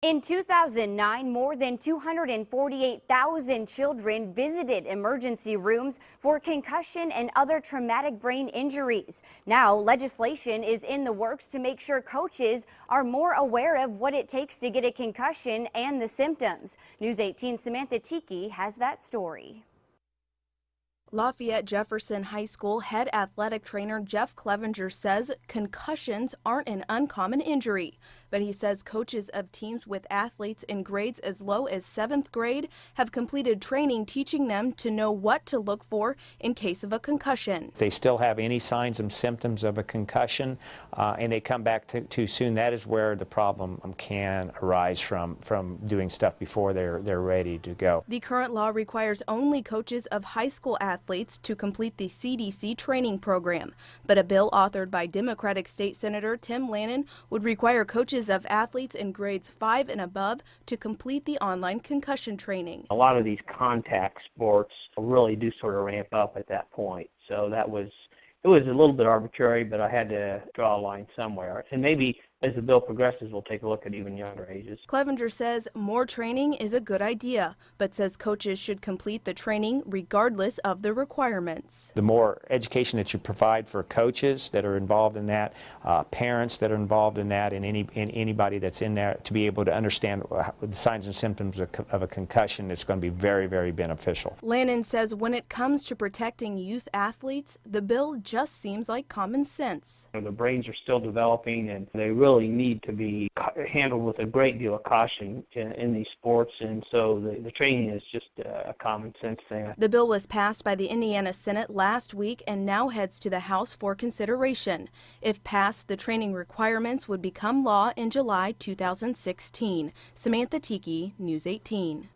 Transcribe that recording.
In 2009, more than 248,000 children visited emergency rooms for concussion and other traumatic brain injuries. Now, legislation is in the works to make sure coaches are more aware of what it takes to get a concussion and the symptoms. News 18's Samantha Tiki has that story. Lafayette Jefferson High School head athletic trainer Jeff Clevenger says concussions aren't an uncommon injury, but he says coaches of teams with athletes in grades as low as 7th grade have completed training teaching them to know what to look for in case of a concussion. If they still have any signs and symptoms of a concussion and they come back too soon, that is where the problem can arise from doing stuff before they're ready to go. The current law requires only coaches of high school athletes to complete the CDC training program, but a bill authored by Democratic State Senator Tim Lannon would require coaches of athletes in grades 5 and above to complete the online concussion training. A lot of these contact sports really do sort of ramp up at that point, so it was a little bit arbitrary, but I had to draw a line somewhere, and maybe as the bill progresses, we'll take a look at even younger ages. Clevenger says more training is a good idea, but says coaches should complete the training regardless of the requirements. The more education that you provide for coaches that are involved in that, parents that are involved in that, and anybody that's in there to be able to understand the signs and symptoms of a concussion, it's going to be very, very beneficial. Lannon says when it comes to protecting youth athletes, the bill just seems like common sense. The brains are still developing, and they really need to be handled with a great deal of caution in these sports, and so the training is just a common sense thing. The bill was passed by the Indiana Senate last week and now heads to the House for consideration. If passed, the training requirements would become law in July 2016. Samantha Tiki, News 18.